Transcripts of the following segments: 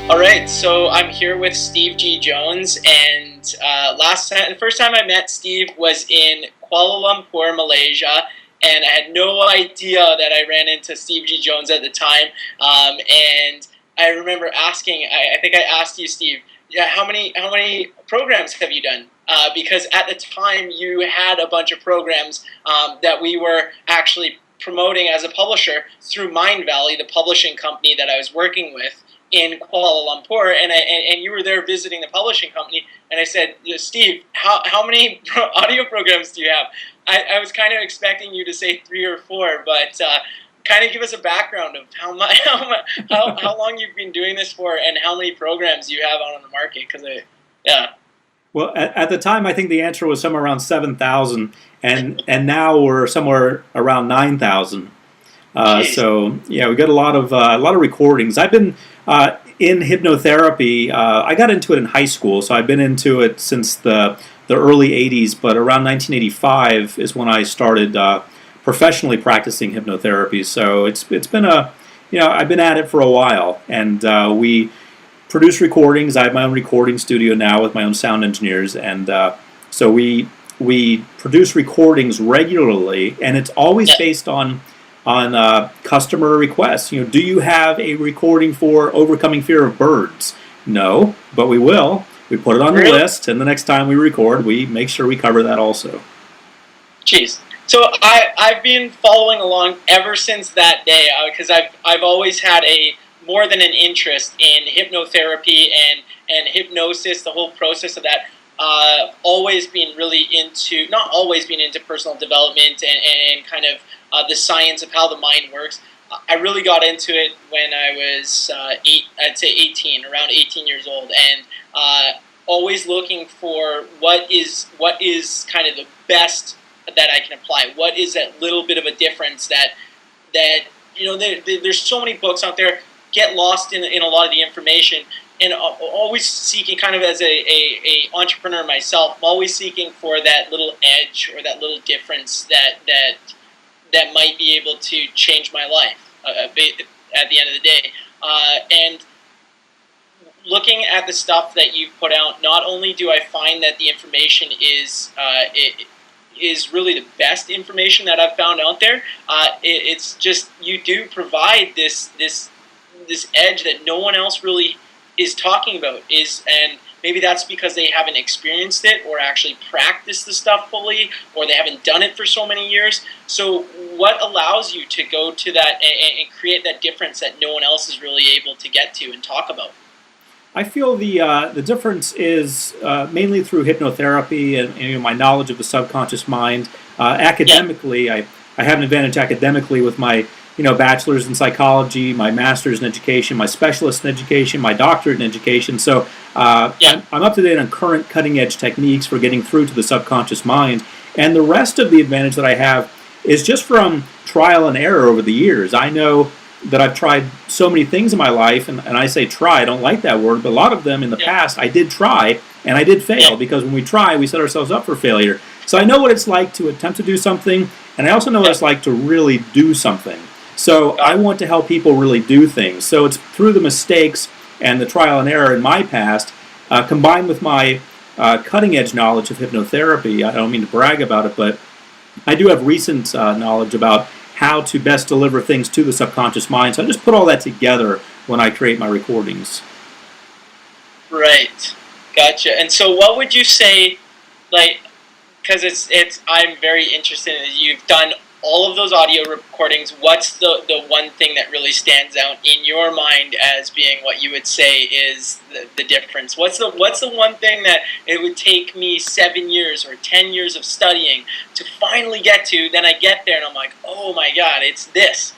All right, so I'm here with Steve G. Jones, and the first time I met Steve was in Kuala Lumpur, Malaysia, and I had no idea that I ran into Steve G. Jones at the time. And I remember asking, I think I asked you, Steve, yeah, how many programs have you done? Because at the time you had a bunch of programs that we were actually promoting as a publisher through Mindvalley, the publishing company that I was working with in Kuala Lumpur, and you were there visiting the publishing company, and I said, Steve, how many audio programs do you have? I was kind of expecting you to say 3 or 4, but kind of give us a background of how long you've been doing this for, and how many programs you have out on the market. Yeah. Well, at the time, I think the answer was somewhere around 7,000, and now we're somewhere around 9,000. So yeah, we got a lot of recordings. I've been in hypnotherapy. I got into it in high school, so I've been into it since the early '80s. But around 1985 is when I started professionally practicing hypnotherapy. So it's been I've been at it for a while, and we produce recordings. I have my own recording studio now with my own sound engineers, and so we produce recordings regularly, and it's always based on customer requests. Do you have a recording for overcoming fear of birds? No, but we will. We put it on the list, and the next time we record, we make sure we cover that also. Jeez. So I've been following along ever since that day, because I've always had more than an interest in hypnotherapy and hypnosis, the whole process of that. Always been really not always been into personal development and kind of the science of how the mind works. I really got into it when I was I'd say 18, around 18 years old, and always looking for what is kind of the best that I can apply. What is that little bit of a difference that there's so many books out there. Get lost in a lot of the information, and always seeking, kind of as a entrepreneur myself, I'm always seeking for that little edge or that little difference that might be able to change my life at the end of the day. And looking at the stuff that you've put out, not only do I find that the information is really the best information that I've found out there, it's just you do provide this edge that no one else really is talking about, and maybe that's because they haven't experienced it or actually practiced the stuff fully, or they haven't done it for so many years. So what allows you to go to that and create that difference that no one else is really able to get to and talk about? I feel the difference is mainly through hypnotherapy and my knowledge of the subconscious mind. Academically, I have an advantage academically with my bachelor's in psychology, my master's in education, my specialist in education, my doctorate in education. So I'm up to date on current cutting-edge techniques for getting through to the subconscious mind. And the rest of the advantage that I have is just from trial and error over the years. I know that I've tried so many things in my life, and I say try, I don't like that word, but a lot of them in the past I did try, and I did fail, because when we try, we set ourselves up for failure. So I know what it's like to attempt to do something, and I also know what it's like to really do something. So I want to help people really do things. So it's through the mistakes and the trial and error in my past, combined with my cutting-edge knowledge of hypnotherapy. I don't mean to brag about it, but I do have recent knowledge about how to best deliver things to the subconscious mind. So I just put all that together when I create my recordings. Right. Gotcha. And so what would you say, because I'm very interested in it. You've done all of those audio recordings. What's the one thing that really stands out in your mind as being what you would say is the difference? What's the one thing that it would take me 7 years or 10 years of studying to finally get to? Then I get there and I'm like, oh my God, it's this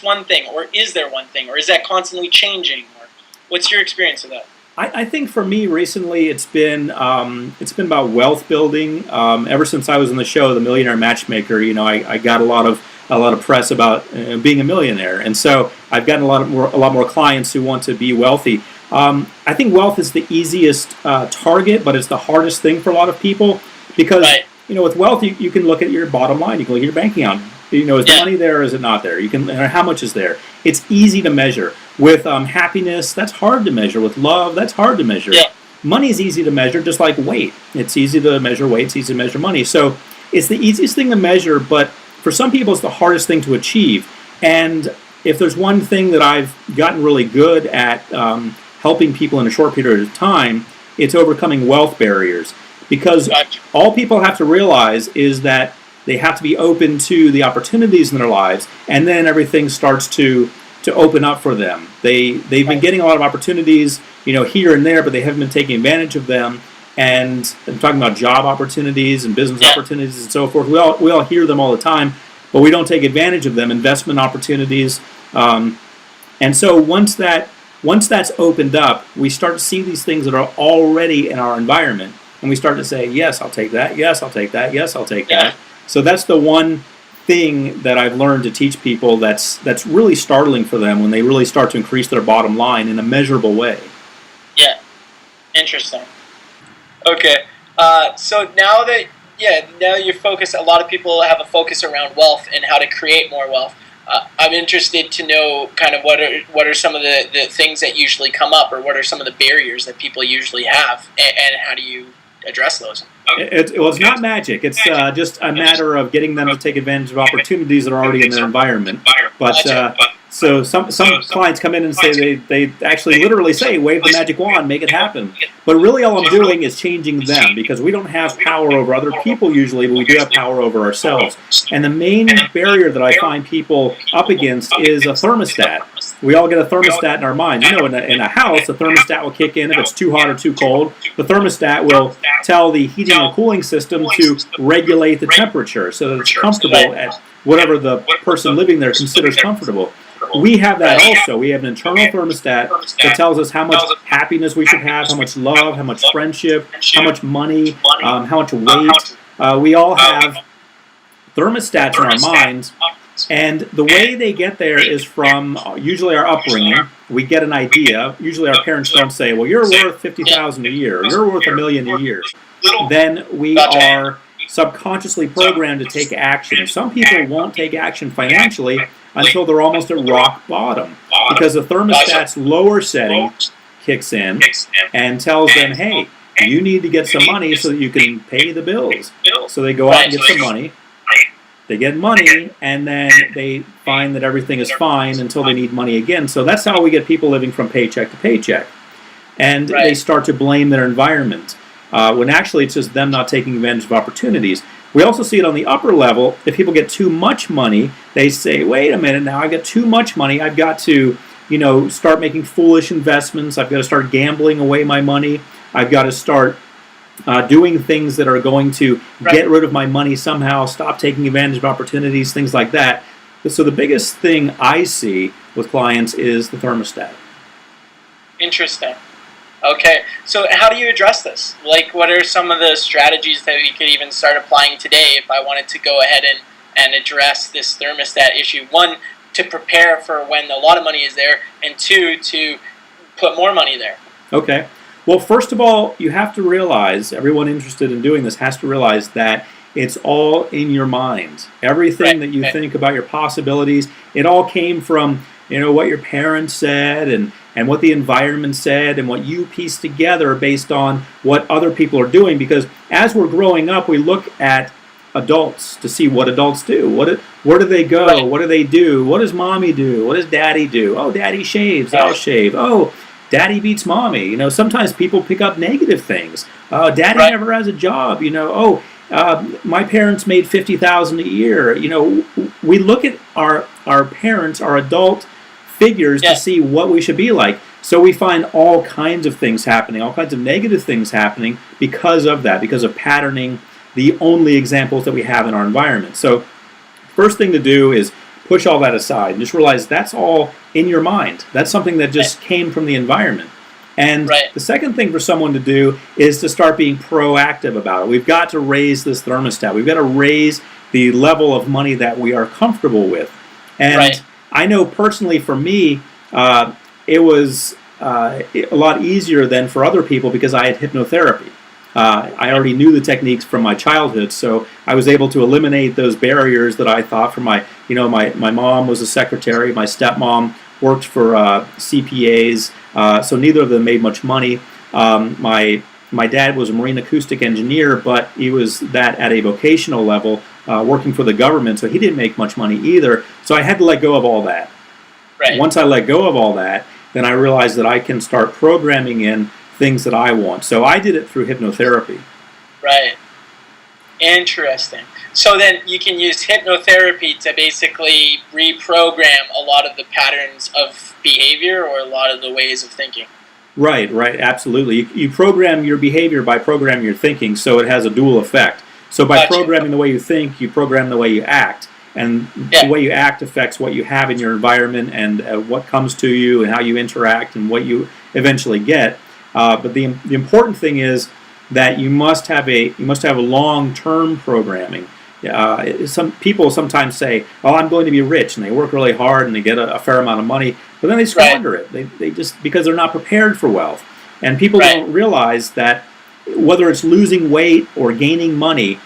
one thing, or is there one thing, or is that constantly changing? Or what's your experience with that? I think for me recently it's been about wealth building. Ever since I was on the show, The Millionaire Matchmaker, I got a lot of press about being a millionaire, and so I've gotten a lot more clients who want to be wealthy. I think wealth is the easiest target, but it's the hardest thing for a lot of people because with wealth you can look at your bottom line, you can look at your bank account. Is the money there or is it not there? You can, or how much is there? It's easy to measure. With happiness, that's hard to measure. With love, that's hard to measure. Yeah. Money is easy to measure, just like weight. It's easy to measure weight. It's easy to measure money. So it's the easiest thing to measure, but for some people, it's the hardest thing to achieve. And if there's one thing that I've gotten really good at helping people in a short period of time, it's overcoming wealth barriers. Because all people have to realize is that they have to be open to the opportunities in their lives, and then everything starts to open up for them. They've been getting a lot of opportunities, here and there, but they haven't been taking advantage of them. And I'm talking about job opportunities and business opportunities and so forth. We all hear them all the time, but we don't take advantage of them. Investment opportunities, and so once that's opened up, we start to see these things that are already in our environment, and we start to say, yes, I'll take that. Yes, I'll take that. Yes, I'll take that. So that's the one thing that I've learned to teach people that's really startling for them when they really start to increase their bottom line in a measurable way. Yeah, interesting. Okay, so now you're focused. A lot of people have a focus around wealth and how to create more wealth. I'm interested to know kind of what are some of the things that usually come up, or what are some of the barriers that people usually have, and how do you address those? It's not magic. It's just a matter of getting them to take advantage of opportunities that are already in their environment. But so some clients come in and say they actually literally say, wave the magic wand, make it happen. But really all I'm doing is changing them, because we don't have power over other people usually, but we do have power over ourselves. And the main barrier that I find people up against is a thermostat. We all get a thermostat in our minds. In a house, the thermostat will kick in if it's too hot or too cold. The thermostat will tell the heating and cooling system to regulate the temperature so that it's comfortable at whatever the person living there considers comfortable. We have that also. We have an internal thermostat that tells us how much happiness we should have, how much love, how much friendship, how much money, how much weight. We all have thermostats in our minds, and the way they get there is from usually our upbringing. We get an idea. Usually our parents don't say, well, you're worth $50,000 a year, or you're worth $1 million a year. Then we are subconsciously programmed to take action. Some people won't take action financially until they're almost at rock bottom, because the thermostat's lower setting kicks in and tells them, hey, you need to get some money so that you can pay the bills. So they go out and get some money. They get money, and then they find that everything is fine until they need money again. So that's how we get people living from paycheck to paycheck. And they start to blame their environment, when actually it's just them not taking advantage of opportunities. We also see it on the upper level. If people get too much money, they say, wait a minute, now I got too much money. I've got to, start making foolish investments. I've got to start gambling away my money. I've got to start doing things that are going to get rid of my money somehow, stop taking advantage of opportunities, things like that. So the biggest thing I see with clients is the thermostat. Interesting. Okay, so how do you address this? Like, what are some of the strategies that we could even start applying today if I wanted to go ahead and address this thermostat issue? One, to prepare for when a lot of money is there, and two, to put more money there. Okay. Well, first of all, you have to realize, everyone interested in doing this has to realize that it's all in your mind. Everything that you think about your possibilities, it all came from, what your parents said and what the environment said and what you pieced together based on what other people are doing. Because as we're growing up, we look at adults to see what adults do. Where do they go? What do they do? What does mommy do? What does daddy do? Oh, daddy shaves. I'll shave. Oh, daddy beats mommy. Sometimes people pick up negative things. Daddy never has a job. My parents made $50,000 a year. We look at our parents, our adult figures, to see what we should be like. So we find all kinds of things happening, all kinds of negative things happening because of that, because of patterning the only examples that we have in our environment. So first thing to do is push all that aside and just realize that's all in your mind. That's something that just came from the environment. And the second thing for someone to do is to start being proactive about it. We've got to raise this thermostat. We've got to raise the level of money that we are comfortable with. And I know personally for me, it was a lot easier than for other people because I had hypnotherapy. I already knew the techniques from my childhood, so I was able to eliminate those barriers that I thought from my mom was a secretary, my stepmom worked for CPAs, so neither of them made much money. My dad was a marine acoustic engineer, but he was that at a vocational level, working for the government, so he didn't make much money either. So I had to let go of all that. Right. Once I let go of all that, then I realized that I can start programming in things that I want. So I did it through hypnotherapy. Right. Interesting. So then you can use hypnotherapy to basically reprogram a lot of the patterns of behavior or a lot of the ways of thinking. Right, absolutely. You program your behavior by programming your thinking, so it has a dual effect. So by programming the way you think, you program the way you act. And the way you act affects what you have in your environment and what comes to you and how you interact and what you eventually get. But the important thing is that you must have a long-term programming. Some people sometimes say, "Oh, I'm going to be rich," and they work really hard and they get a fair amount of money, but then they squander it. They just because they're not prepared for wealth. And people don't realize that whether it's losing weight or gaining money,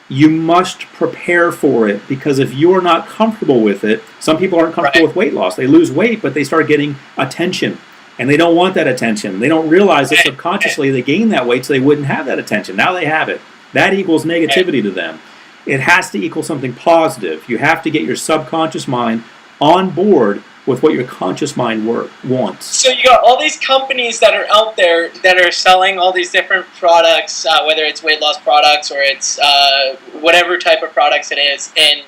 you must prepare for it, because if you're not comfortable with it, some people aren't comfortable with weight loss. They lose weight, but they start getting attention. And they don't want that attention. They don't realize that subconsciously they gained that weight so they wouldn't have that attention. Now they have it. That equals negativity to them. It has to equal something positive. You have to get your subconscious mind on board with what your conscious mind wants. So you got all these companies that are out there that are selling all these different products, whether it's weight loss products or it's whatever type of products it is, and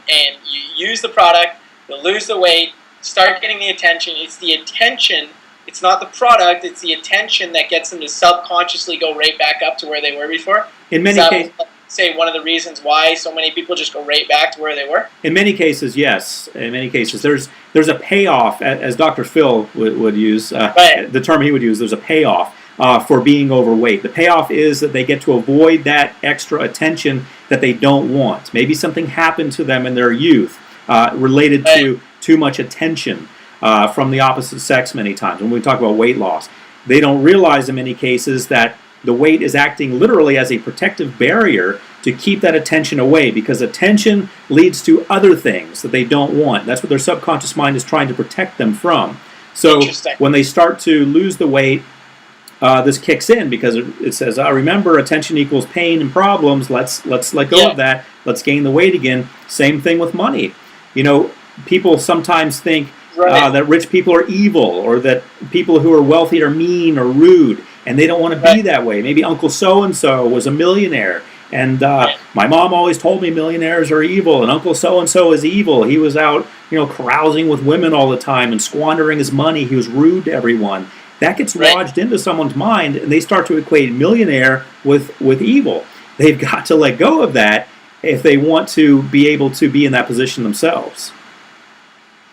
you use the product, you lose the weight, start getting the attention. It's the attention. It's not the product, it's the attention that gets them to subconsciously go right back up to where they were before. In many cases, say one of the reasons why so many people just go right back to where they were? In many cases, yes. In many cases, there's a payoff, as Dr. Phil would use, the term he would use, there's a payoff for being overweight. The payoff is that they get to avoid that extra attention that they don't want. Maybe something happened to them in their youth related to too much attention. From the opposite sex many times. When we talk about weight loss, they don't realize in many cases that the weight is acting literally as a protective barrier to keep that attention away, because attention leads to other things that they don't want. That's what their subconscious mind is trying to protect them from. So when they start to lose the weight, this kicks in, because it says, remember, attention equals pain and problems. Let's let go of that. Let's gain the weight again. Same thing with money. You know, people sometimes think that rich people are evil, or that people who are wealthy are mean or rude, and they don't want to be that way. Maybe Uncle so-and-so was a millionaire, and my mom always told me millionaires are evil, and Uncle so-and-so is evil. He was out, carousing with women all the time and squandering his money. He was rude to everyone. That gets lodged into someone's mind, and they start to equate millionaire with evil. They've got to let go of that if they want to be able to be in that position themselves.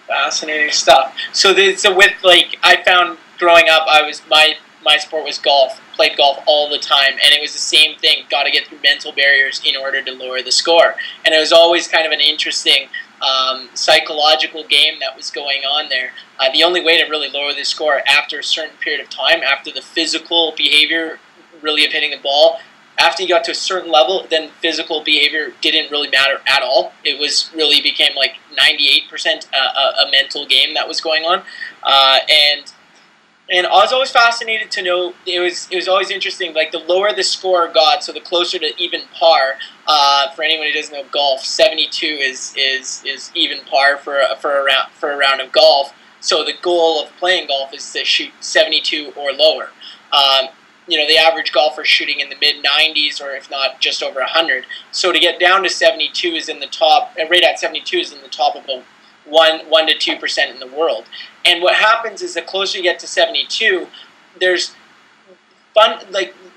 Fascinating stuff. So I found growing up, my sport was golf. Played golf all the time, and it was the same thing. Got to get through mental barriers in order to lower the score. And it was always kind of an interesting psychological game that was going on there. The only way to really lower the score after a certain period of time, after the physical behavior really of hitting the ball, after you got to a certain level, then physical behavior didn't really matter at all. It was really became like 98% a mental game that was going on, and I was always fascinated to know. It was always interesting. Like the lower the score got, so the closer to even par. For anyone who doesn't know golf, 72 is even par for a round of golf. So the goal of playing golf is to shoot 72 or lower. The average golfer shooting in the mid-90s, or if not just over 100. So to get down to 72 is in the top, right at 72 is in the top of the 1 to 2% in the world. And what happens is the closer you get to 72, there's fun,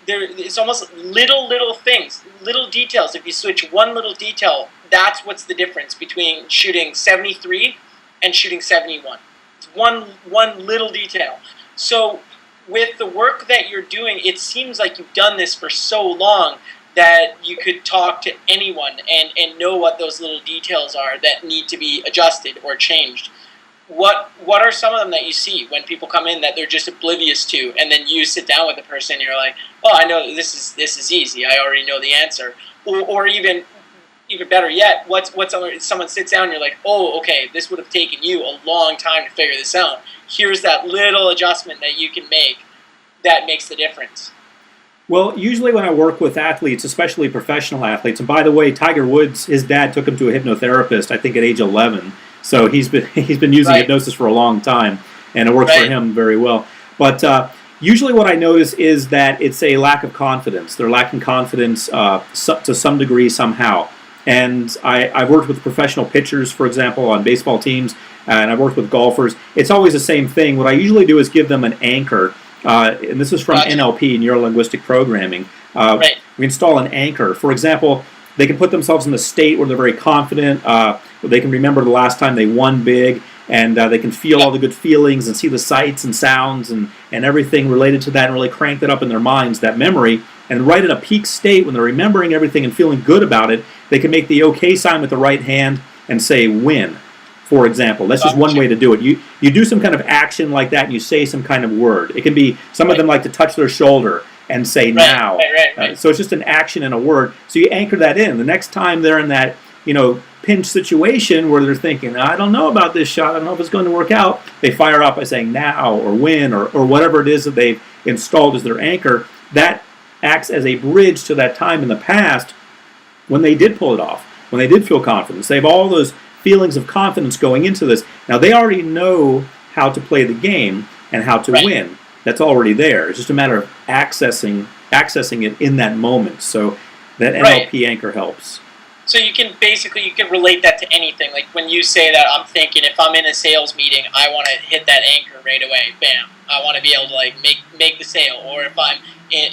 it's almost little things, little details. If you switch one little detail, that's what's the difference between shooting 73 and shooting 71. It's one little detail. So with the work that you're doing, it seems like you've done this for so long that you could talk to anyone and know what those little details are that need to be adjusted or changed. what are some of them that you see when people come in that they're just oblivious to, and then you sit down with the person and you're like, oh, I know this is easy. I already know the answer. Or even better yet, someone sits down and you're like, oh, okay, this would have taken you a long time to figure this out. Here's that little adjustment that you can make that makes the difference. Well, usually when I work with athletes, especially professional athletes, and by the way, Tiger Woods, his dad took him to a hypnotherapist, I think at age 11. So he's been using hypnosis for a long time, and it works for him very well. But usually what I notice is that it's a lack of confidence. They're lacking confidence to some degree somehow. And I've worked with professional pitchers, for example, on baseball teams, and I've worked with golfers. It's always the same thing. What I usually do is give them an anchor. And this is from NLP, Neuro-Linguistic Programming. We install an anchor. For example, they can put themselves in a state where they're very confident. They can remember the last time they won big, and they can feel all the good feelings and see the sights and sounds and everything related to that, and really crank that up in their minds, that memory. And right at a peak state, when they're remembering everything and feeling good about it, they can make the OK sign with the right hand and say win, for example. That's just one way to do it. You do some kind of action like that, and you say some kind of word. It can be, some of them like to touch their shoulder and say now. So it's just an action and a word. So you anchor that in. The next time they're in that, pinch situation where they're thinking, I don't know about this shot, I don't know if it's going to work out, they fire up by saying now or win or whatever it is that they've installed as their anchor. That acts as a bridge to that time in the past when they did pull it off, when they did feel confidence. They have all those feelings of confidence going into this. Now they already know how to play the game and how to win. That's already there. It's just a matter of accessing it in that moment. So that NLP anchor helps. So you can relate that to anything. Like when you say that, I'm thinking if I'm in a sales meeting, I want to hit that anchor right away. Bam! I want to be able to make the sale. Or if I'm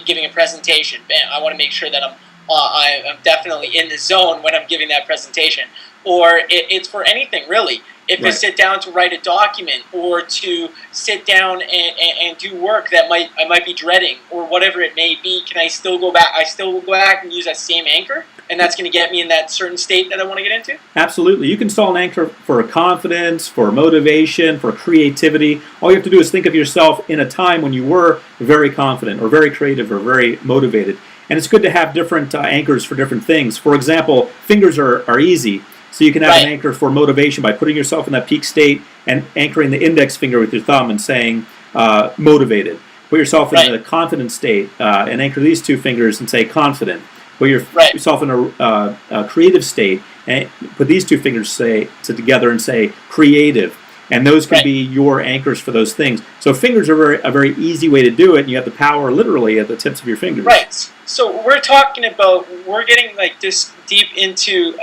giving a presentation, bam! I want to make sure that I'm definitely in the zone when I'm giving that presentation. Or it's for anything really. If I sit down to write a document, or to sit down and do work that I might be dreading, or whatever it may be, can I still go back? I still will go back and use that same anchor, and that's going to get me in that certain state that I want to get into? Absolutely. You can install an anchor for confidence, for motivation, for creativity. All you have to do is think of yourself in a time when you were very confident, or very creative, or very motivated. And it's good to have different anchors for different things. For example, fingers are easy. So you can have an anchor for motivation by putting yourself in that peak state and anchoring the index finger with your thumb and saying motivated. Put yourself in a confident state and anchor these two fingers and say confident. Put yourself in a creative state and put these two fingers together and say creative. And those can be your anchors for those things. So fingers are a very easy way to do it, and you have the power literally at the tips of your fingers. Right. So we're getting like this deep into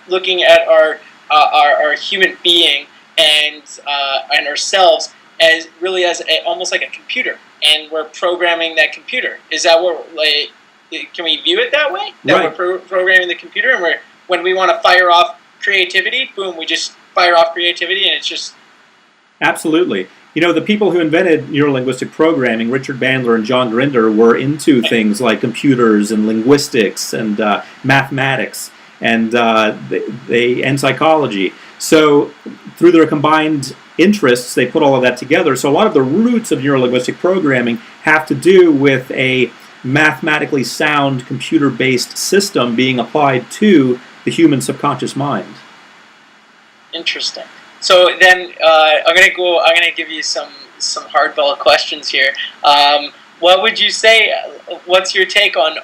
looking at our human being and ourselves as really as almost like a computer, and we're programming that computer. Is that what can we view it that way? That we're programming the computer, and when we want to fire off creativity, boom, we just fire off creativity, and it's just... Absolutely. The people who invented neuro-linguistic programming, Richard Bandler and John Grinder, were into things like computers and linguistics and mathematics and psychology. So through their combined interests, they put all of that together. So a lot of the roots of neuro-linguistic programming have to do with a mathematically sound computer-based system being applied to the human subconscious mind. Interesting. So then I'm gonna give you some hardball questions here. What would you say? What's your take on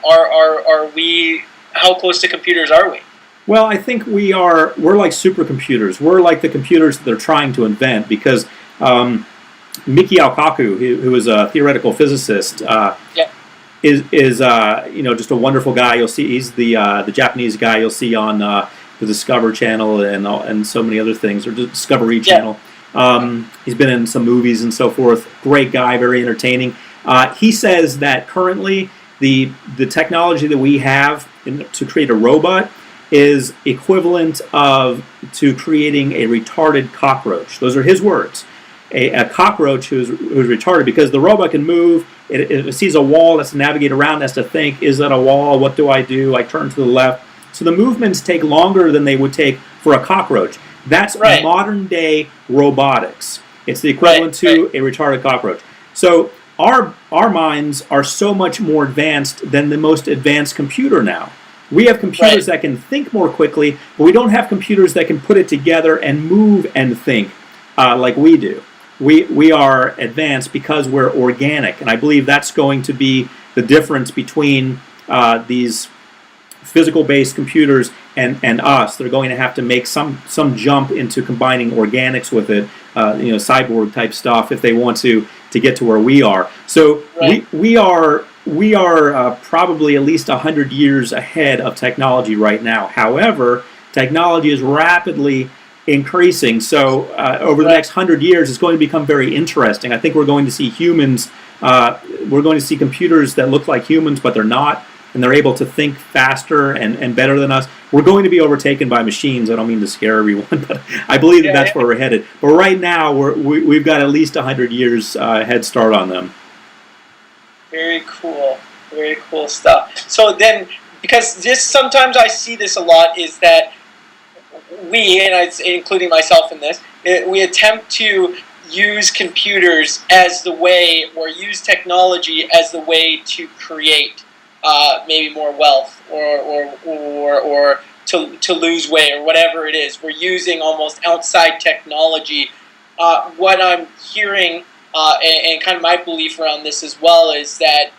how close to computers are we? Well, I think we're like supercomputers. We're like the computers that they're trying to invent, because Mikio Kaku, who is a theoretical physicist, is just a wonderful guy. You'll see he's the Japanese guy you'll see on the Discover Channel and so many other things, or Discovery Channel. He's been in some movies and so forth. Great guy, very entertaining. He says that currently the technology that we have to create a robot is equivalent to creating a retarded cockroach. Those are his words. A cockroach who's retarded, because the robot can move. It sees a wall, it has to navigate around, it has to think, is that a wall? What do? I turn to the left. So the movements take longer than they would take for a cockroach. That's Right. modern day robotics. It's the equivalent to a retarded cockroach. So our minds are so much more advanced than the most advanced computer now. We have computers that can think more quickly, but we don't have computers that can put it together and move and think like we do. We are advanced because we're organic, and I believe that's going to be the difference between these physical-based computers and us. They're going to have to make some jump into combining organics with it, cyborg type stuff, if they want to get to where we are. So we are probably at least 100 years ahead of technology right now. However, technology is rapidly increasing. So over the next 100 years, it's going to become very interesting. I think we're going to see humans. We're going to see computers that look like humans, but they're not, and they're able to think faster and better than us. We're going to be overtaken by machines. I don't mean to scare everyone, but I believe that's where we're headed. But right now, we've got at least 100 years head start on them. Very cool. Very cool stuff. So then, because this sometimes I see this a lot, is that we, and including myself in this, we attempt to use computers as the way, or use technology as the way to create maybe more wealth, or to lose weight, or whatever it is. We're using almost outside technology. What I'm hearing, and kind of my belief around this as well, is that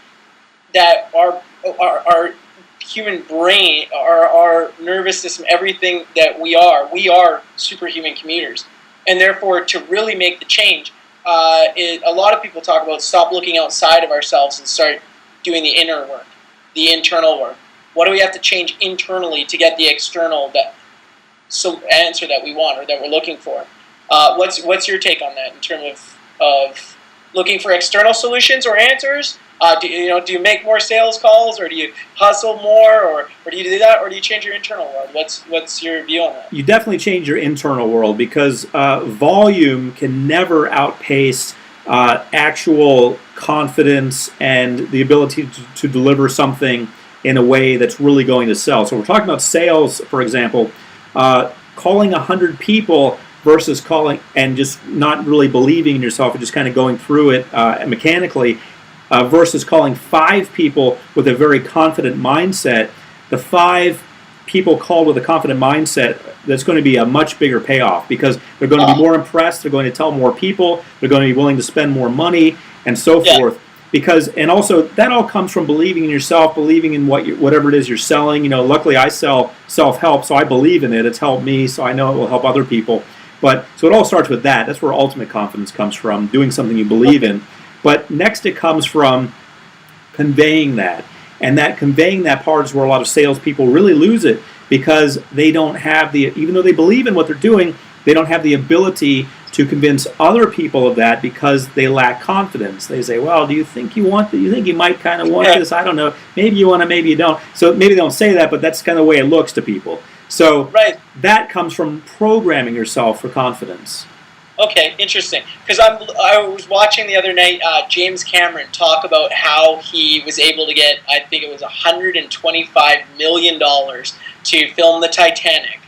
our human brain, our nervous system, everything that we are superhuman commuters. And therefore, to really make the change, a lot of people talk about stop looking outside of ourselves and start doing the inner work, the internal work. What do we have to change internally to get the external answer that we want or that we're looking for? What's your take on that in terms of looking for external solutions or answers? Do you make more sales calls, or do you hustle more, or do you do that, or do you change your internal world? What's your view on that? You definitely change your internal world, because volume can never outpace actual confidence and the ability to deliver something in a way that's really going to sell. So we're talking about sales, for example, calling 100 people versus calling and just not really believing in yourself and just kind of going through it mechanically, versus calling 5 people with a very confident mindset. The 5 people called with a confident mindset, that's going to be a much bigger payoff, because they're going to be more impressed, they're going to tell more people, they're going to be willing to spend more money, and so forth. And also, that all comes from believing in yourself, believing in whatever it is you're selling. Luckily I sell self-help, so I believe in it. It's helped me, so I know it will help other people. So it all starts with that. That's where ultimate confidence comes from, doing something you believe in. But next it comes from conveying that. And that conveying that part is where a lot of salespeople really lose it, because they don't have even though they believe in what they're doing, they don't have the ability to convince other people of that, because they lack confidence. They say, well, do you think you want that? You think you might kind of want this? I don't know. Maybe you want to, maybe you don't. So maybe they don't say that, but that's kind of the way it looks to people. So that comes from programming yourself for confidence. Okay, interesting. Because I was watching the other night James Cameron talk about how he was able to get, I think it was $125 million to film the Titanic.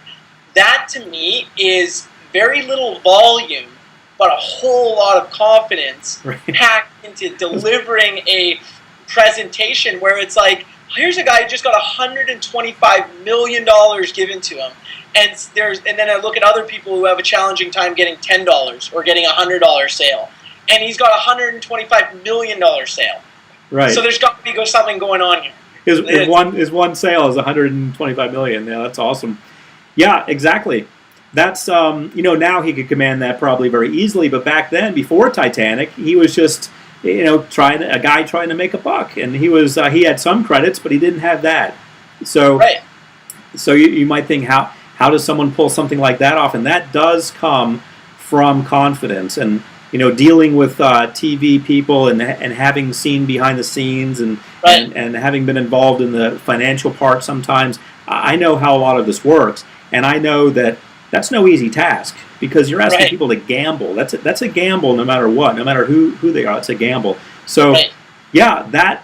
That, to me, is very little volume, but a whole lot of confidence packed into delivering a presentation where it's like, here's a guy who just got $125 million given to him. And then I look at other people who have a challenging time getting $10 or getting $100 sale. And he's got $125 million sale. Right. So there's got to be something going on here. His one sale is $125 million. Yeah, that's awesome. Yeah, exactly. That's now he could command that probably very easily, but back then, before Titanic, he was just trying to make a buck, and he had some credits, but he didn't have that. So so you might think, how does someone pull something like that off? And that does come from confidence, and dealing with TV people and having seen behind the scenes and having been involved in the financial part sometimes. I know how a lot of this works, and I know that that's no easy task, because you're asking people to gamble. That's a gamble, no matter what, no matter who they are. It's a gamble. So that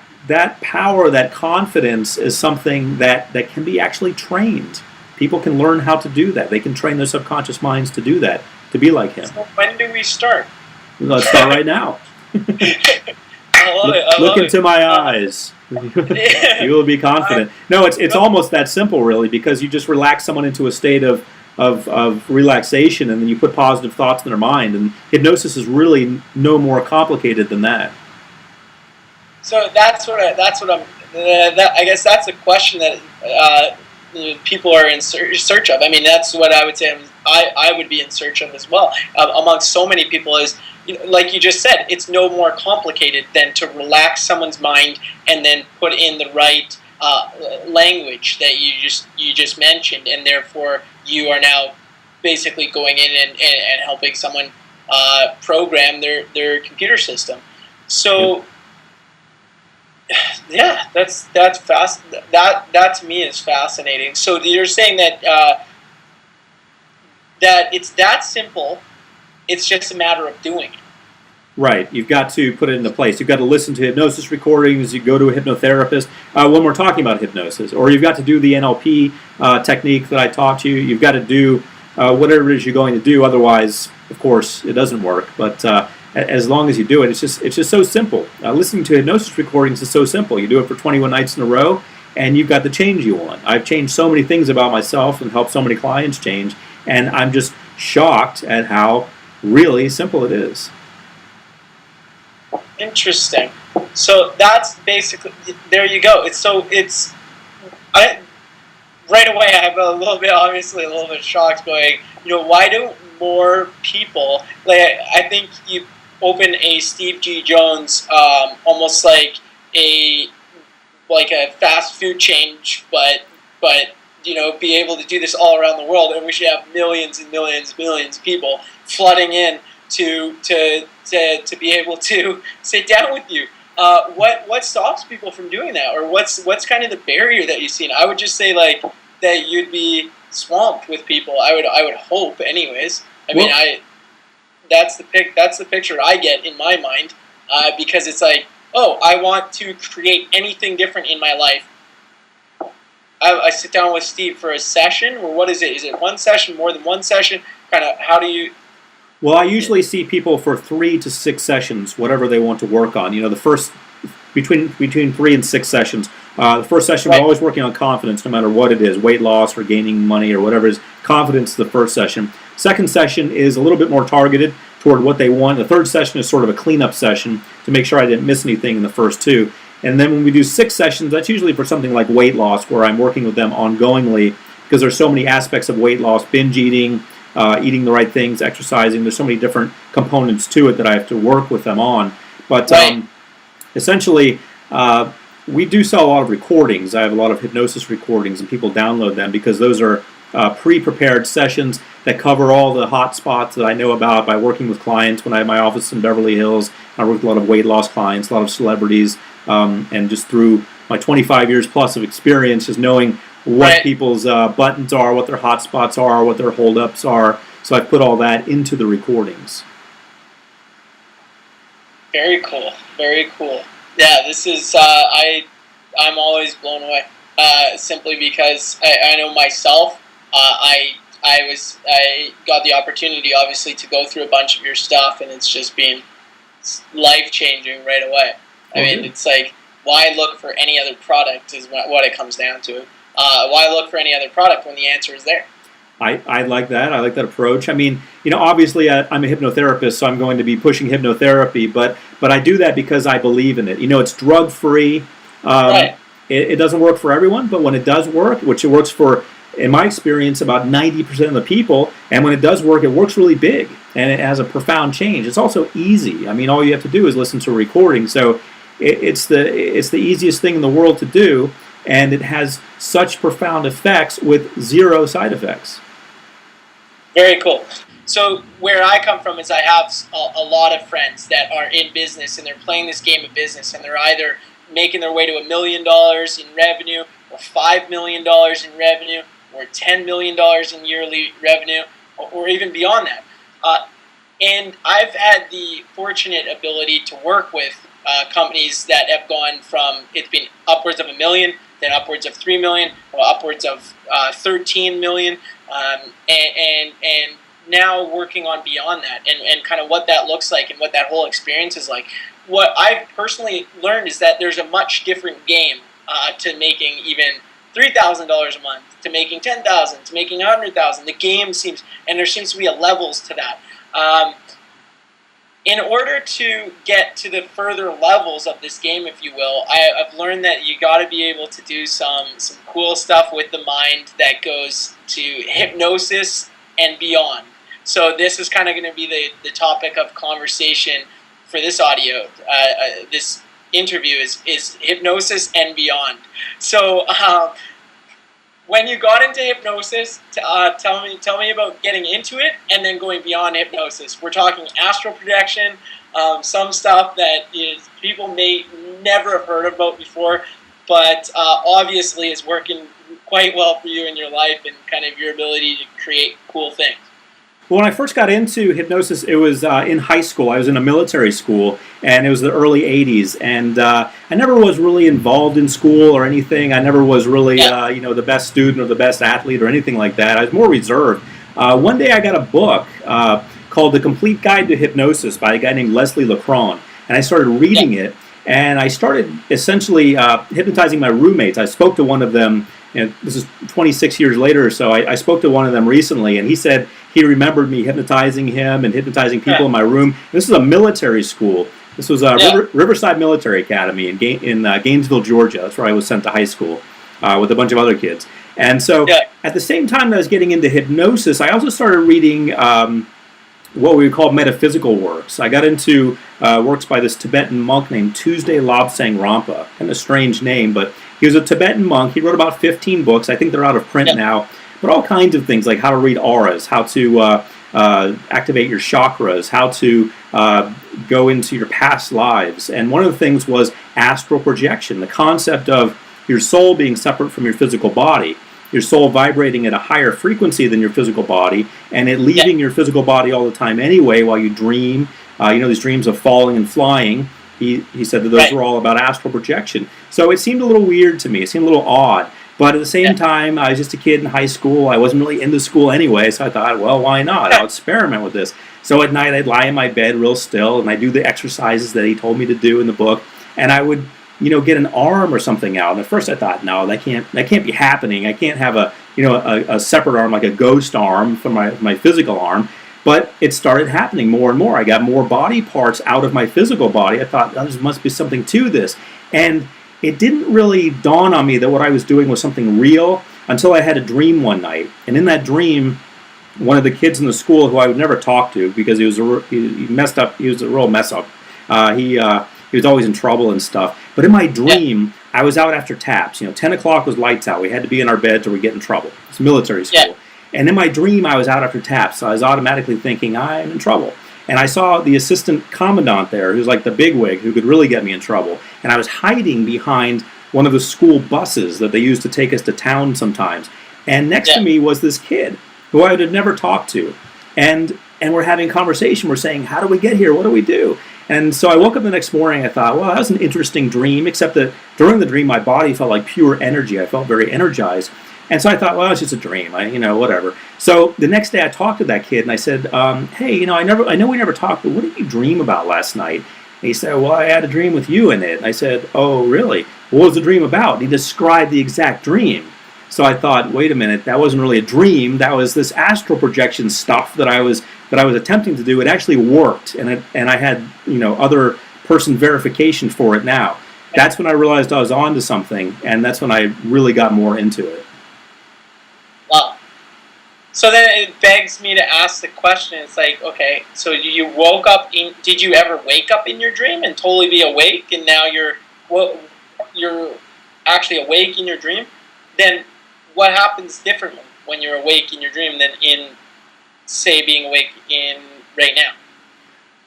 power, that confidence, is something that can be actually trained. people can learn how to do that. They can train their subconscious minds to do that, to be like him. So when do we start? Let's start right now. I love it. Look into my eyes. You will be confident. No, it's almost that simple, really, because you just relax someone into a state of relaxation, and then you put positive thoughts in their mind. And hypnosis is really no more complicated than that. So that's what I'm. I guess that's a question that people are in search of. I mean, that's what I would say. I would be in search of as well. Amongst so many people is, like you just said, it's no more complicated than to relax someone's mind and then put in the right language that you just mentioned, and therefore you are now basically going in and helping someone program their computer system. So. Yeah, that's fast. That to me is fascinating. So you're saying that that it's that simple. It's just a matter of doing it. Right. You've got to put it into place. You've got to listen to hypnosis recordings. You go to a hypnotherapist when we're talking about hypnosis, or you've got to do the NLP technique that I taught you. You've got to do whatever it is you're going to do. Otherwise, of course, it doesn't work. But as long as you do it, it's just so simple. Listening to hypnosis recordings is so simple. You do it for 21 nights in a row, and you've got the change you want. I've changed so many things about myself and helped so many clients change, and I'm just shocked at how really simple it is. Interesting. So that's basically, there you go. Right away I have obviously a little bit shocked, going, why don't more people, I think you open a Steve G. Jones, almost like a fast food chain, but be able to do this all around the world, and we should have millions and millions and millions of people flooding in to be able to sit down with you. What stops people from doing that, or what's kind of the barrier that you've seen? I would just say that you'd be swamped with people. I would hope, anyways. That's the picture I get in my mind, because it's like, oh, I want to create anything different in my life. I sit down with Steve for a session, or what is it? Is it one session, more than one session? Kind of, how do you... Well, I usually see people for 3 to 6 sessions, whatever they want to work on. The first, between 3 and 6 sessions. The first session, right. We're always working on confidence, no matter what it is, weight loss or gaining money or whatever it is. Confidence is the first session. Second session is a little bit more targeted toward what they want. The third session is sort of a cleanup session to make sure I didn't miss anything in the first 2. And then when we do 6 sessions, that's usually for something like weight loss, where I'm working with them ongoingly, because there's so many aspects of weight loss: binge eating, eating the right things, exercising. There's so many different components to it that I have to work with them on. But right. Essentially, we do sell a lot of recordings. I have a lot of hypnosis recordings, and people download them because those are pre-prepared sessions that cover all the hot spots that I know about by working with clients. When I have my office in Beverly Hills, I work with a lot of weight loss clients, a lot of celebrities, and just through my 25 years plus of experience, just knowing what right. people's buttons are, what their hot spots are, what their holdups are. So I put all that into the recordings. Very cool. Very cool. Yeah, this is, I'm always blown away, simply because I know myself. I got the opportunity, obviously, to go through a bunch of your stuff, and it's just been life-changing right away. I mean, it's like, why look for any other product is what it comes down to. Why look for any other product when the answer is there? I like that. I like that approach. I mean, obviously I'm a hypnotherapist, so I'm going to be pushing hypnotherapy, but I do that because I believe in it. It's drug-free. Right. It doesn't work for everyone, but when it does work, which it works for, in my experience, about 90% of the people, and when it does work, it works really big, and it has a profound change. It's also easy. I mean, all you have to do is listen to a recording, so it's the easiest thing in the world to do, and it has such profound effects with 0 side effects. Very cool. So where I come from is I have a lot of friends that are in business, and they're playing this game of business, and they're either making their way to $1 million in revenue, or $5 million in revenue, or $10 million in yearly revenue, or even beyond that. And I've had the fortunate ability to work with companies that have gone from, it's been upwards of $1 million then upwards of 3 million, or upwards of 13 million, and now working on beyond that, and kind of what that looks like and what that whole experience is like. What I've personally learned is that there's a much different game to making even $3,000 a month, to making $10,000, to making $100,000. The game seems, and there seems to be a levels to that. In order to get to the further levels of this game, if you will, I've learned that you got to be able to do some cool stuff with the mind that goes to hypnosis and beyond. So this is kind of going to be the topic of conversation for this audio, this interview is hypnosis and beyond. So when you got into hypnosis, tell me about getting into it and then going beyond hypnosis. We're talking astral projection, some stuff that people may never have heard about before, but obviously is working quite well for you in your life and kind of your ability to create cool things. Well, when I first got into hypnosis, it was in high school. I was in a military school, and it was the early 80s. And I never was really involved in school or anything. I never was really, the best student or the best athlete or anything like that. I was more reserved. One day I got a book called The Complete Guide to Hypnosis by a guy named Leslie Leckrone. And I started reading it, and I started essentially hypnotizing my roommates. I spoke to one of them, and this is 26 years later or so. I spoke to one of them recently, and he said he remembered me hypnotizing him and hypnotizing people in my room. This is a military school. This was Riverside Military Academy in Gainesville, Georgia. That's where I was sent to high school with a bunch of other kids. And so at the same time that I was getting into hypnosis, I also started reading what we would call metaphysical works. I got into works by this Tibetan monk named Tuesday Lobsang Rampa, and a strange name, but he was a Tibetan monk. He wrote about 15 books. I think they're out of print now. But all kinds of things like how to read auras, how to activate your chakras, how to go into your past lives. And one of the things was astral projection, the concept of your soul being separate from your physical body, your soul vibrating at a higher frequency than your physical body, and it leaving your physical body all the time anyway while you dream. These dreams of falling and flying. He said that those were all about astral projection. So it seemed a little weird to me. It seemed a little odd. But at the same time, I was just a kid in high school. I wasn't really into school anyway, so I thought, well, why not? I'll experiment with this. So at night, I'd lie in my bed real still, and I'd do the exercises that he told me to do in the book, and I would, get an arm or something out. And at first, I thought, no, that can't be happening. I can't have a separate arm, like a ghost arm from my physical arm. But it started happening more and more. I got more body parts out of my physical body. I thought, there must be something to this. And it didn't really dawn on me that what I was doing was something real until I had a dream one night. And in that dream, one of the kids in the school who I would never talk to because he messed up, he was a real mess up. He was always in trouble and stuff. But in my dream, I was out after taps. 10 o'clock was lights out. We had to be in our beds or we'd get in trouble. It's military school. And in my dream, I was out after taps. So I was automatically thinking, I'm in trouble. And I saw the assistant commandant there, who's like the bigwig, who could really get me in trouble. And I was hiding behind one of the school buses that they used to take us to town sometimes. And next to me was this kid who I had never talked to. And we're having a conversation. We're saying, how do we get here? What do we do? And so I woke up the next morning. I thought, well, that was an interesting dream, except that during the dream, my body felt like pure energy. I felt very energized. And so I thought, well, it's just a dream, whatever. So the next day I talked to that kid and I said, hey, I know we never talked, but what did you dream about last night? And he said, well, I had a dream with you in it. And I said, oh, really? What was the dream about? And he described the exact dream. So I thought, wait a minute, that wasn't really a dream. That was this astral projection stuff that I was attempting to do. It actually worked, and I had other person verification for it now. That's when I realized I was onto something, and that's when I really got more into it. Wow. So then it begs me to ask the question, it's like, okay, so you woke up, did you ever wake up in your dream and totally be awake, and now you're actually awake in your dream? Then what happens differently when you're awake in your dream than in, say, being awake in right now?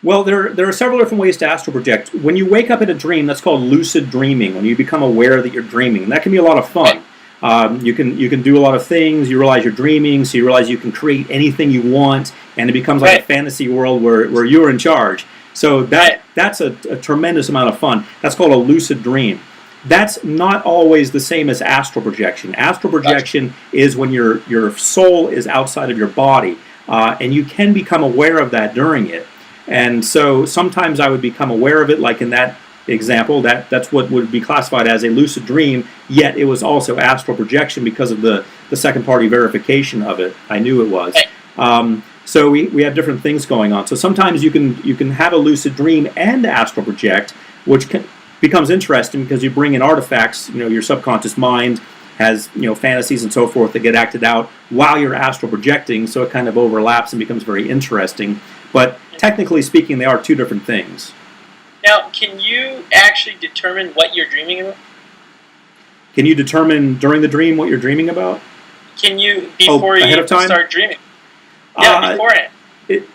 Well, there are several different ways to astral project. When you wake up in a dream, that's called lucid dreaming, when you become aware that you're dreaming. And that can be a lot of fun. Right. You can do a lot of things. You realize you're dreaming, so you realize you can create anything you want, and it becomes like a fantasy world where you're in charge. So that's a tremendous amount of fun. That's called a lucid dream. that's not always the same as astral projection. Astral projection is when your soul is outside of your body, and you can become aware of that during it. And so sometimes I would become aware of it, like in that example, that's what would be classified as a lucid dream, yet it was also astral projection because of the second party verification of it. I knew it was. So we have different things going on. So sometimes you can have a lucid dream and astral project, which becomes interesting because you bring in artifacts. Your subconscious mind has fantasies and so forth that get acted out while you're astral projecting, so it kind of overlaps and becomes very interesting. But technically speaking, they are two different things. Now, can you actually determine what you're dreaming about? Can you determine during the dream what you're dreaming about? Can you, before you start dreaming? Yeah, beforehand.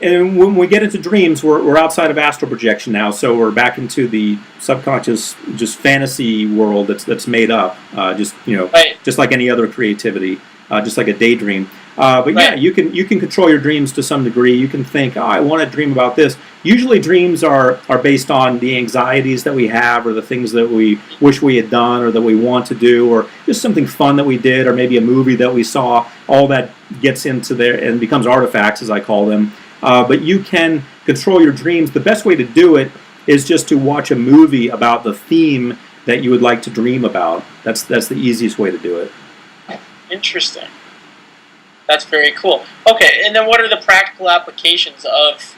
And when we get into dreams, we're outside of astral projection now, so we're back into the subconscious, just fantasy world that's made up, just like any other creativity, just like a daydream. But yeah, you can control your dreams to some degree. You can think, I want to dream about this. Usually dreams are based on the anxieties that we have, or the things that we wish we had done, or that we want to do, or just something fun that we did, or maybe a movie that we saw. All that gets into there and becomes artifacts, as I call them. But you can control your dreams. The best way to do it is just to watch a movie about the theme that you would like to dream about. That's the easiest way to do it. Interesting. That's very cool. Okay, and then what are the practical applications of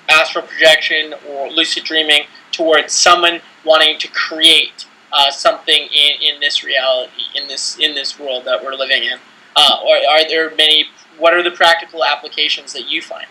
astral projection or lucid dreaming towards someone wanting to create something in this reality, in this world that we're living in? Or are there many? What are the practical applications that you find?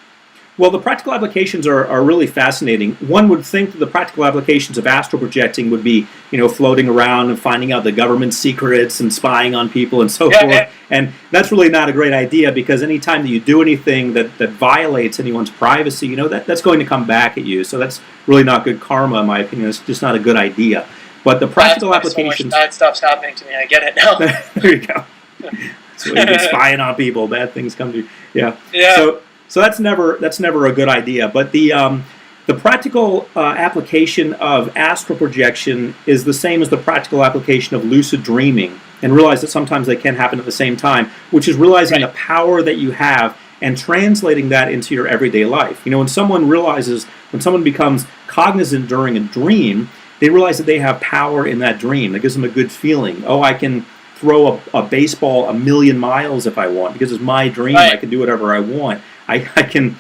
Well, the practical applications are really fascinating. One would think that the practical applications of astral projecting would be, floating around and finding out the government secrets and spying on people and so forth. And that's really not a great idea, because anytime that you do anything that violates anyone's privacy, that's going to come back at you. So that's really not good karma, in my opinion. It's just not a good idea. But the practical applications... So much bad stuff's happening to me. I get it now. There you go. So you've been spying on people. Bad things come to you. Yeah. So that's never a good idea. But the practical application of astral projection is the same as the practical application of lucid dreaming, and realize that sometimes they can happen at the same time, which is realizing the power that you have and translating that into your everyday life. When someone becomes cognizant during a dream, they realize that they have power in that dream. That gives them a good feeling. Oh, I can throw a baseball 1,000,000 miles if I want, because it's my dream. I can do whatever I want. I can,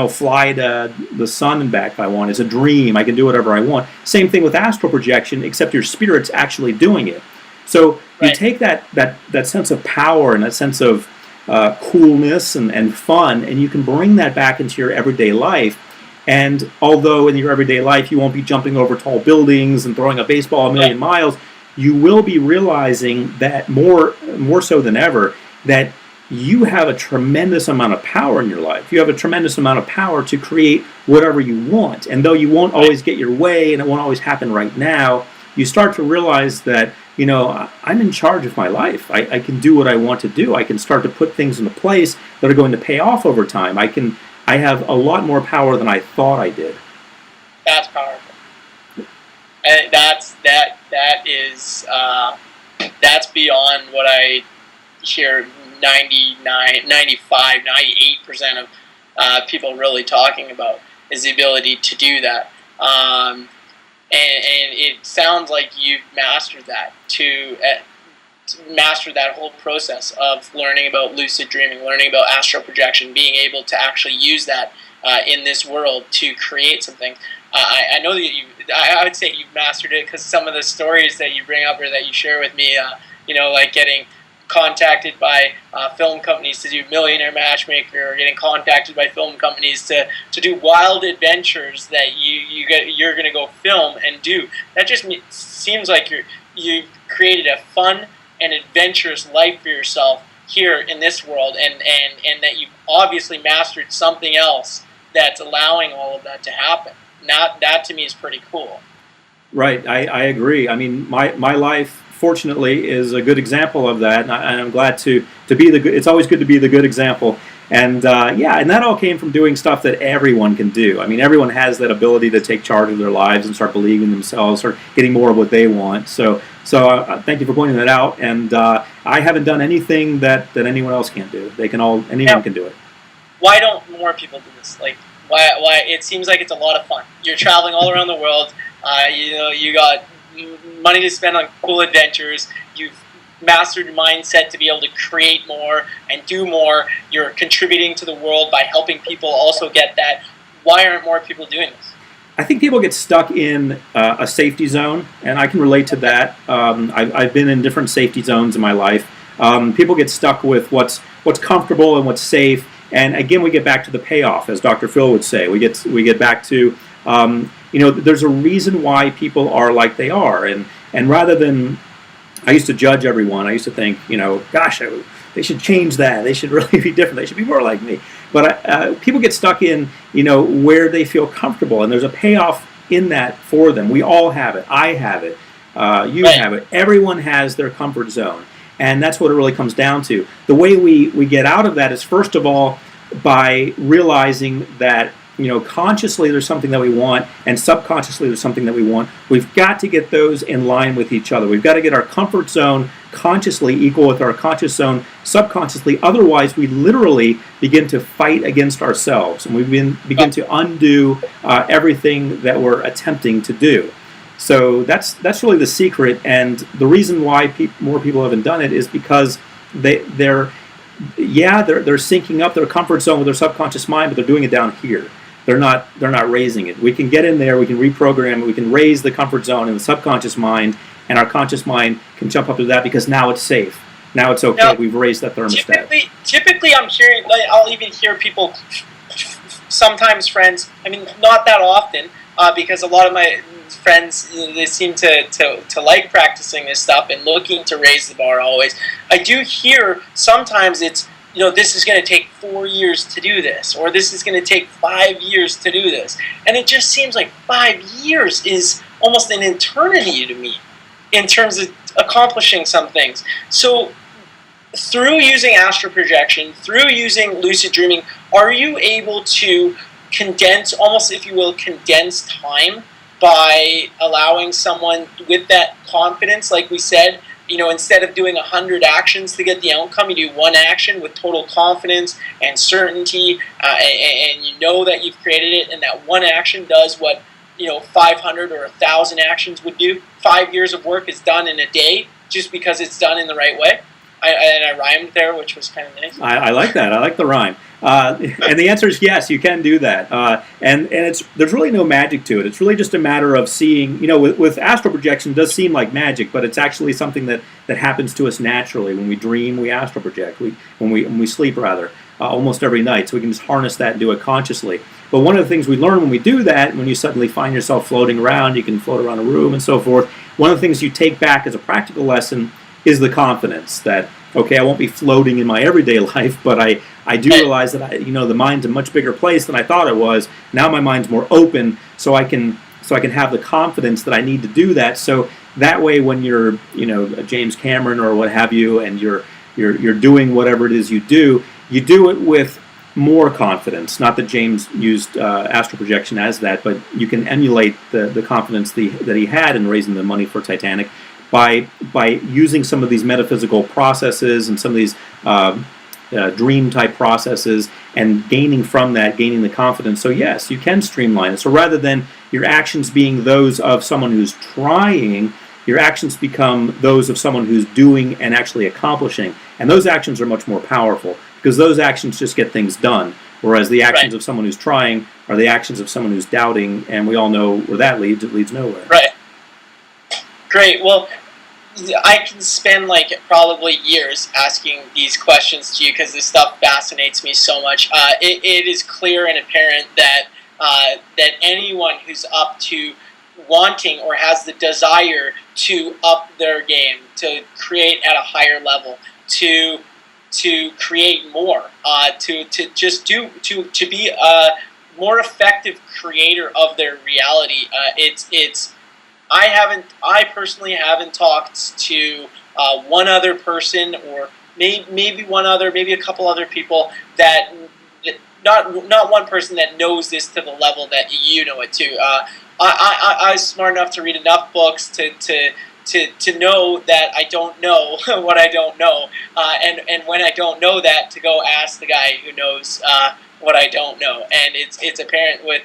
fly to the sun and back if I want. It's a dream. I can do whatever I want. Same thing with astral projection, except your spirit's actually doing it. So you take that sense of power and that sense of coolness and fun, and you can bring that back into your everyday life. And although in your everyday life you won't be jumping over tall buildings and throwing a baseball 1,000,000 miles, you will be realizing that more so than ever, that you have a tremendous amount of power in your life. You have a tremendous amount of power to create whatever you want. And though you won't always get your way and it won't always happen right now, you start to realize that, I'm in charge of my life. I can do what I want to do. I can start to put things into place that are going to pay off over time. I have a lot more power than I thought I did. That's powerful. And that's beyond what I hear 99, 95, 98% of people really talking about, is the ability to do that. And it sounds like you've mastered that, to master that whole process of learning about lucid dreaming, learning about astral projection, being able to actually use that in this world to create something. I know that I would say you've mastered it, because some of the stories that you bring up or that you share with me, like getting contacted by film companies to do Millionaire Matchmaker, or getting contacted by film companies to do wild adventures that you're going to go film and do. That just seems like you've created a fun and adventurous life for yourself here in this world, and that you've obviously mastered something else that's allowing all of that to happen. Now, that to me is pretty cool. Right, I agree. I mean, my life, fortunately, is a good example of that, and I'm glad to be the good. It's always good to be the good example. And yeah, and that all came from doing stuff that everyone can do. I mean, everyone has that ability to take charge of their lives and start believing in themselves or getting more of what they want. So thank you for pointing that out. And I haven't done anything that anyone else can't do. Anyone can do it. Why don't more people do this? Like, why? It seems like it's a lot of fun. You're traveling all around the world. You got money to spend on cool adventures. You've mastered your mindset to be able to create more and do more. You're contributing to the world by helping people also get that. Why aren't more people doing this? I think people get stuck in a safety zone, and I can relate to that. I've been in different safety zones in my life. People get stuck with what's comfortable and what's safe, and again, we get back to the payoff, as Dr. Phil would say. We get back to there's a reason why people are like they are, and rather than I used to judge everyone. I used to think, gosh, they should change that. They should really be different. They should be more like me. But people get stuck in, where they feel comfortable, and there's a payoff in that for them. We all have it. I have it. You have it. Everyone has their comfort zone, and that's what it really comes down to. The way we get out of that is, first of all, by realizing that consciously there's something that we want, and subconsciously there's something that we want. We've got to get those in line with each other. We've got to get our comfort zone consciously equal with our conscious zone subconsciously. Otherwise, we literally begin to fight against ourselves, and we begin to undo everything that we're attempting to do. So that's really the secret, and the reason why more people haven't done it is because they're syncing up their comfort zone with their subconscious mind, but they're doing it down here. They're not raising it. We can get in there, we can reprogram it, we can raise the comfort zone in the subconscious mind, and our conscious mind can jump up to that because now it's safe. Now it's okay. Now, we've raised that thermostat. Typically I'm hearing, I'll even hear people, sometimes friends, not that often, because a lot of my friends, they seem to like practicing this stuff and looking to raise the bar always. I do hear sometimes it's, this is going to take 4 years to do this, or this is going to take 5 years to do this. And it just seems like 5 years is almost an eternity to me in terms of accomplishing some things. So through using astral projection, through using lucid dreaming, are you able to condense, almost if you will, condense time by allowing someone with that confidence, like we said, instead of doing 100 actions to get the outcome, you do one action with total confidence and certainty, and you know that you've created it, and that one action does what 500 or 1,000 actions would do. 5 years of work is done in a day just because it's done in the right way. I rhymed there, which was kind of nice. I like that. I like the rhyme. And the answer is yes, you can do that. And there's really no magic to it. It's really just a matter of seeing, with astral projection, it does seem like magic, but it's actually something that happens to us naturally. When we dream, we astral project. When we sleep, rather, almost every night. So we can just harness that and do it consciously. But one of the things we learn when we do that, when you suddenly find yourself floating around, you can float around a room and so forth, one of the things you take back as a practical lesson is the confidence that, okay, I won't be floating in my everyday life, but I do realize that the mind's a much bigger place than I thought it was. Now my mind's more open, so I can have the confidence that I need to do that. So that way, when you're James Cameron or what have you, and you're doing whatever it is you do it with more confidence. Not that James used astral projection as that, but you can emulate the confidence that he had in raising the money for Titanic by using some of these metaphysical processes and some of these dream type processes, and gaining the confidence. So yes, you can streamline it. So rather than your actions being those of someone who's trying, your actions become those of someone who's doing and actually accomplishing. And those actions are much more powerful because those actions just get things done. Whereas the actions of someone who's trying are the actions of someone who's doubting, and we all know where that leads. It leads nowhere. Right. Great. Well, I can spend probably years asking these questions to you because this stuff fascinates me so much. It is clear and apparent that anyone who's up to wanting or has the desire to up their game, to create at a higher level, to create more, to be a more effective creator of their reality. I personally haven't talked to one other person, or maybe a couple other people that not one person that knows this to the level that you know it too. I was smart enough to read enough books to know that I don't know what I don't know, and when I don't know that, to go ask the guy who knows what I don't know. And it's apparent with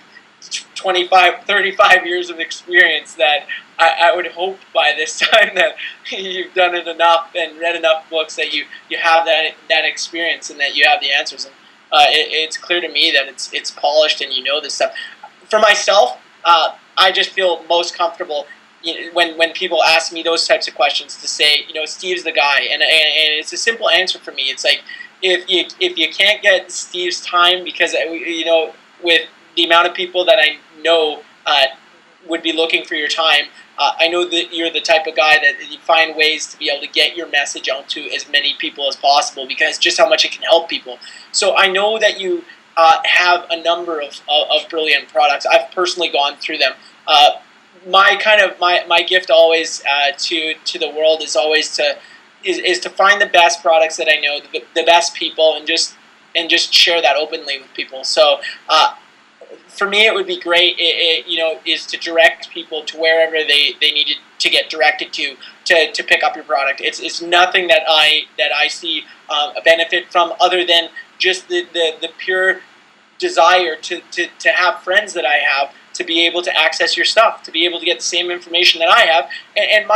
25, 35 years of experience that I would hope by this time that you've done it enough and read enough books that you have that experience and that you have the answers. And it's clear to me that it's polished and you know this stuff. For myself, I just feel most comfortable when people ask me those types of questions to say, Steve's the guy, and it's a simple answer for me. It's like if you can't get Steve's time, because with the amount of people that I know would be looking for your time, I know that you're the type of guy that you find ways to be able to get your message out to as many people as possible, because just how much it can help people. So I know that you have a number of brilliant products. I've personally gone through them. My gift always to the world is always to find the best products that I know, the best people, and just share that openly with people. So for me, it would be great, is to direct people to wherever they needed to get directed to pick up your product. It's nothing that I see a benefit from, other than just the pure desire to have friends that I have, to be able to access your stuff, to be able to get the same information that I have. And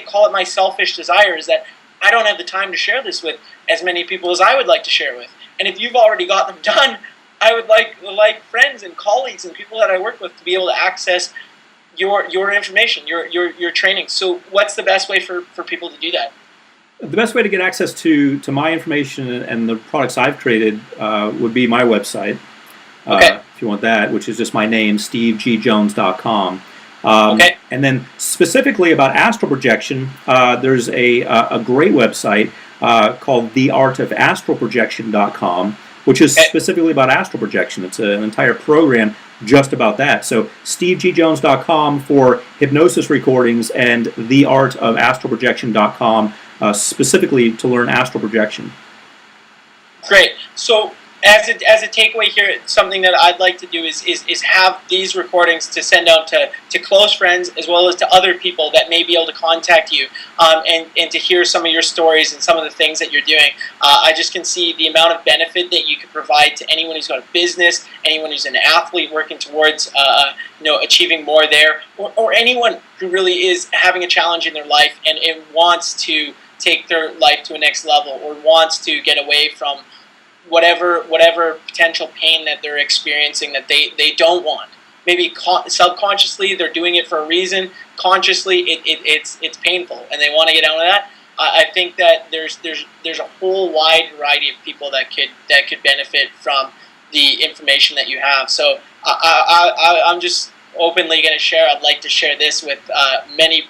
call it my selfish desire, is that I don't have the time to share this with as many people as I would like to share with. And if you've already got them done, I would like friends and colleagues and people that I work with to be able to access your information, your training. So what's the best way for people to do that? The best way to get access to my information and the products I've created would be my website. Okay. If you want that, which is just my name, stevegjones.com. Okay. And then specifically about astral projection, there's a great website called theartofastralprojection.com, which is specifically about astral projection. It's an entire program just about that. So stevegjones.com for hypnosis recordings, and theartofastralprojection.com specifically to learn astral projection. Great. So as a takeaway here, something that I'd like to do is have these recordings to send out to close friends, as well as to other people that may be able to contact you, and to hear some of your stories and some of the things that you're doing. I just can see the amount of benefit that you could provide to anyone who's got a business, anyone who's an athlete working towards achieving more there, or anyone who really is having a challenge in their life and wants to take their life to a next level, or wants to get away from whatever potential pain that they're experiencing that they don't want. Maybe subconsciously they're doing it for a reason. Consciously it's painful and they want to get out of that. I think that there's a whole wide variety of people that could benefit from the information that you have. So I'm just openly going to share. I'd like to share this with many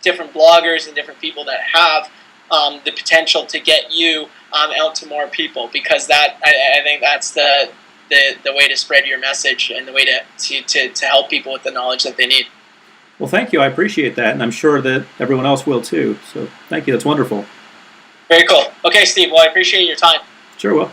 different bloggers and different people that have the potential to get you out to more people, because that I think that's the way to spread your message, and the way to help people with the knowledge that they need. Well, thank you. I appreciate that, and I'm sure that everyone else will too. So thank you. That's wonderful. Very cool. Okay, Steve. Well, I appreciate your time. Sure will.